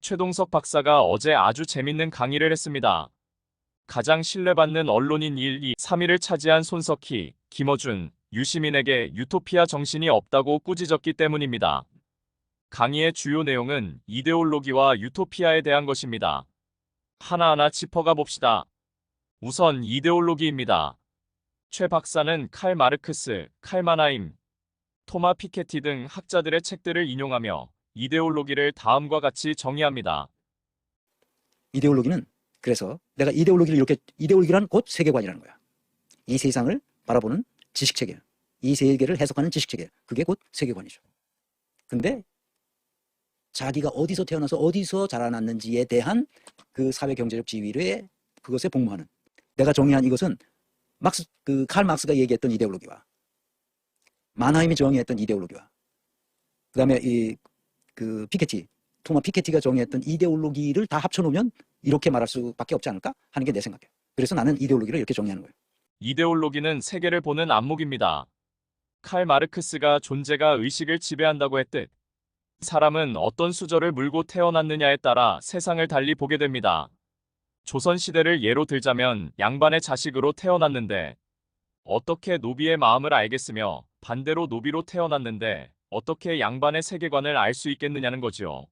최동석 박사가 어제 아주 재밌는 강의를 했습니다. 가장 신뢰받는 언론인 1, 2, 3위를 차지한 손석희, 김어준, 유시민에게 유토피아 정신이 없다고 꾸짖었기 때문입니다. 강의의 주요 내용은 이데올로기와 유토피아에 대한 것입니다. 하나하나 짚어가 봅시다. 우선 이데올로기입니다. 최 박사는 칼 마르크스, 칼 마나임, 토마 피케티 등 학자들의 책들을 인용하며 이데올로기를 다음과 같이 정의합니다. 이데올로기는 그래서 내가 이데올로기를 이렇게 이데올로기란 곧 세계관이라는 거야. 이 세상을 바라보는 지식체계, 이 세계를 해석하는 지식체계, 그게 곧 세계관이죠. 근데 자기가 어디서 태어나서 어디서 자라났는지에 대한 그 사회 경제적 지위에 그것에 복무하는, 내가 정의한 이것은 칼 막스가 얘기했던 이데올로기와 마나임이 정의했던 이데올로기와 그다음에 피케티, 토마 피케티가 정의했던 이데올로기를 다 합쳐놓으면 이렇게 말할 수밖에 없지 않을까 하는 게 내 생각이에요. 그래서 나는 이데올로기를 이렇게 정의하는 거예요. 이데올로기는 세계를 보는 안목입니다. 칼 마르크스가 존재가 의식을 지배한다고 했듯 사람은 어떤 수저를 물고 태어났느냐에 따라 세상을 달리 보게 됩니다. 조선시대를 예로 들자면 양반의 자식으로 태어났는데 어떻게 노비의 마음을 알겠으며 반대로 노비로 태어났는데 어떻게 양반의 세계관을 알 수 있겠느냐는 거지요.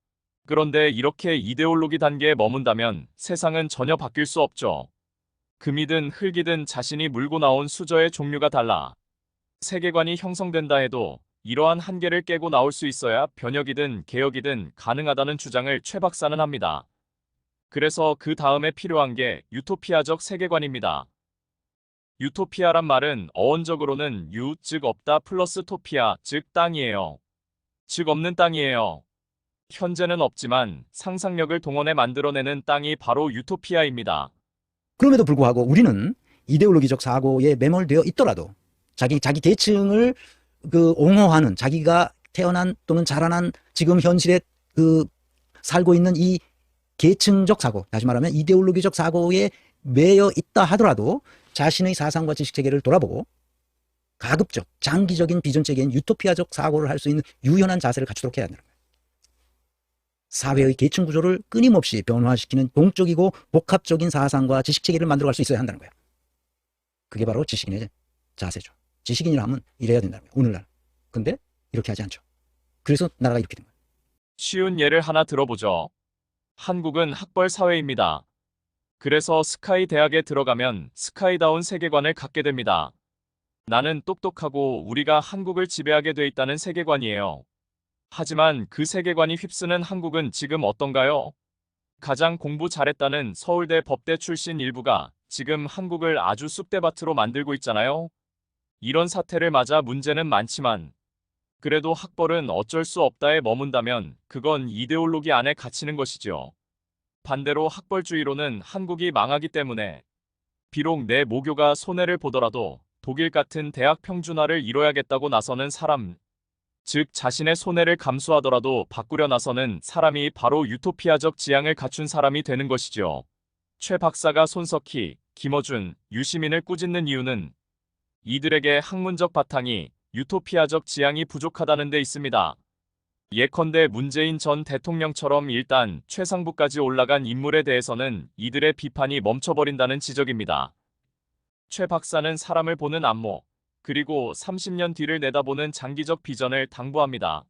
그런데 이렇게 이데올로기 단계에 머문다면 세상은 전혀 바뀔 수 없죠. 금이든 흙이든 자신이 물고 나온 수저의 종류가 달라 세계관이 형성된다 해도 이러한 한계를 깨고 나올 수 있어야 변혁이든 개혁이든 가능하다는 주장을 최 박사는 합니다. 그래서 그 다음에 필요한 게 유토피아적 세계관입니다. 유토피아란 말은 어원적으로는 유, 즉 없다 플러스 토피아, 즉 땅이에요. 즉 없는 땅이에요. 현재는 없지만 상상력을 동원해 만들어내는 땅이 바로 유토피아입니다. 그럼에도 불구하고 우리는 이데올로기적 사고에 매몰되어 있더라도 자기 계층을 옹호하는, 자기가 태어난 또는 자라난 지금 현실에 살고 있는 이 계층적 사고, 다시 말하면 이데올로기적 사고에 매여 있다 하더라도 자신의 사상과 지식체계를 돌아보고 가급적 장기적인 비전체계인 유토피아적 사고를 할 수 있는 유연한 자세를 갖추도록 해야 한다는 거예요. 사회의 계층 구조를 끊임없이 변화시키는 동적이고 복합적인 사상과 지식체계를 만들어갈 수 있어야 한다는 거예요. 그게 바로 지식인의 자세죠. 지식인이라 하면 이래야 된다는 거예요. 오늘날. 근데 이렇게 하지 않죠. 그래서 나라가 이렇게 된 거예요. 쉬운 예를 하나 들어보죠. 한국은 학벌 사회입니다. 그래서 스카이 대학에 들어가면 스카이다운 세계관을 갖게 됩니다. 나는 똑똑하고 우리가 한국을 지배하게 돼 있다는 세계관이에요. 하지만 그 세계관이 휩쓰는 한국은 지금 어떤가요? 가장 공부 잘했다는 서울대 법대 출신 일부가 지금 한국을 아주 쑥대밭으로 만들고 있잖아요. 이런 사태를 맞아 문제는 많지만 그래도 학벌은 어쩔 수 없다에 머문다면 그건 이데올로기 안에 갇히는 것이죠. 반대로 학벌주의로는 한국이 망하기 때문에 비록 내 모교가 손해를 보더라도 독일 같은 대학 평준화를 이뤄야겠다고 나서는 사람, 즉 자신의 손해를 감수하더라도 바꾸려 나서는 사람이 바로 유토피아적 지향을 갖춘 사람이 되는 것이죠. 최 박사가 손석희, 김어준, 유시민을 꾸짖는 이유는 이들에게 학문적 바탕이 유토피아적 지향이 부족하다는 데 있습니다. 예컨대 문재인 전 대통령처럼 일단 최상부까지 올라간 인물에 대해서는 이들의 비판이 멈춰버린다는 지적입니다. 최 박사는 사람을 보는 안목, 그리고 30년 뒤를 내다보는 장기적 비전을 당부합니다.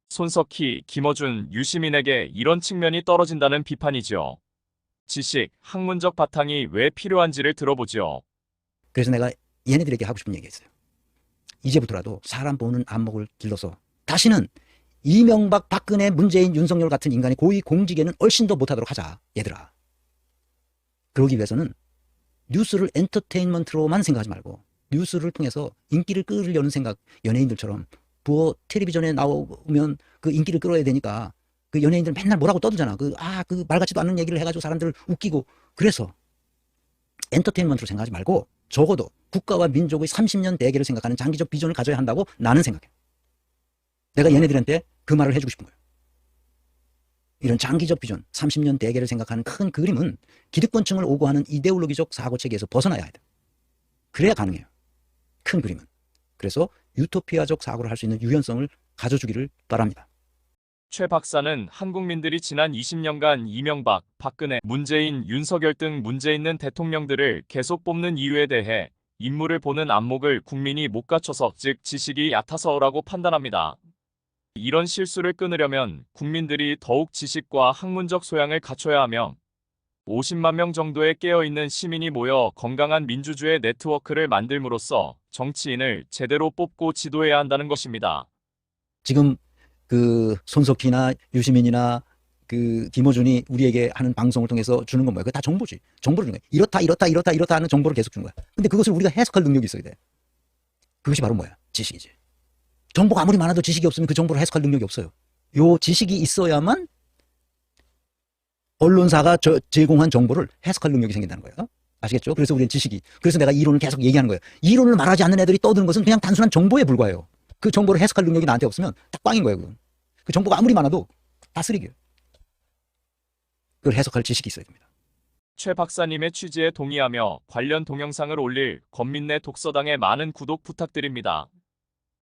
손석희, 김어준, 유시민에게 이런 측면이 떨어진다는 비판이죠. 지식, 학문적 바탕이 왜 필요한지를 들어보죠. 그래서 내가 얘네들에게 하고 싶은 얘기가 있어요. 이제부터라도 사람 보는 안목을 길러서 다시는 이명박, 박근혜, 문재인, 윤석열 같은 인간의 고위 공직에는 훨씬 더 못하도록 하자. 얘들아. 그러기 위해서는 뉴스를 엔터테인먼트로만 생각하지 말고 뉴스를 통해서 인기를 끌려는 생각, 연예인들처럼 부어 텔레비전에 나오면 그 인기를 끌어야 되니까 그 연예인들 맨날 뭐라고 떠들잖아. 그 말 같지도 않은 얘기를 해가지고 사람들을 웃기고. 그래서 엔터테인먼트로 생각하지 말고 적어도 국가와 민족의 30년 대계를 생각하는 장기적 비전을 가져야 한다고 나는 생각해. 내가 얘네들한테 그 말을 해주고 싶은 거예요. 이런 장기적 비전, 30년 대계를 생각하는 큰 그림은 기득권층을 오고하는 이데올로기적 사고체계에서 벗어나야 돼. 그래야 가능해요. 큰 그림은. 그래서 유토피아적 사고를 할 수 있는 유연성을 가져주기를 바랍니다. 최 박사는 한국민들이 지난 20년간 이명박, 박근혜, 문재인, 윤석열 등 문제 있는 대통령들을 계속 뽑는 이유에 대해 인물을 보는 안목을 국민이 못 갖춰서, 즉 지식이 얕아서라고 판단합니다. 이런 실수를 끊으려면 국민들이 더욱 지식과 학문적 소양을 갖춰야 하며 50만 명 정도의 깨어있는 시민이 모여 건강한 민주주의 네트워크를 만들므로써 정치인을 제대로 뽑고 지도해야 한다는 것입니다. 지금 그 손석희나 유시민이나 그 김어준이 우리에게 하는 방송을 통해서 주는 건 뭐야? 그거 다 정보지. 정보를 주는 거야. 이렇다 하는 정보를 계속 주는 거야. 근데 그것을 우리가 해석할 능력이 있어야 돼. 그것이 바로 뭐야? 지식이지. 정보가 아무리 많아도 지식이 없으면 그 정보를 해석할 능력이 없어요. 요 지식이 있어야만 언론사가 제공한 정보를 해석할 능력이 생긴다는 거예요. 아시겠죠? 그래서 우리는 그래서 내가 이론을 계속 얘기하는 거예요. 이론을 말하지 않는 애들이 떠드는 것은 그냥 단순한 정보에 불과해요. 그 정보를 해석할 능력이 나한테 없으면 다 꽝인 거예요. 그건. 그 정보가 아무리 많아도 다 쓰레기예요. 그걸 해석할 지식이 있어야 됩니다. 최 박사님의 취지에 동의하며 관련 동영상을 올릴 권민래 독서당의 많은 구독 부탁드립니다.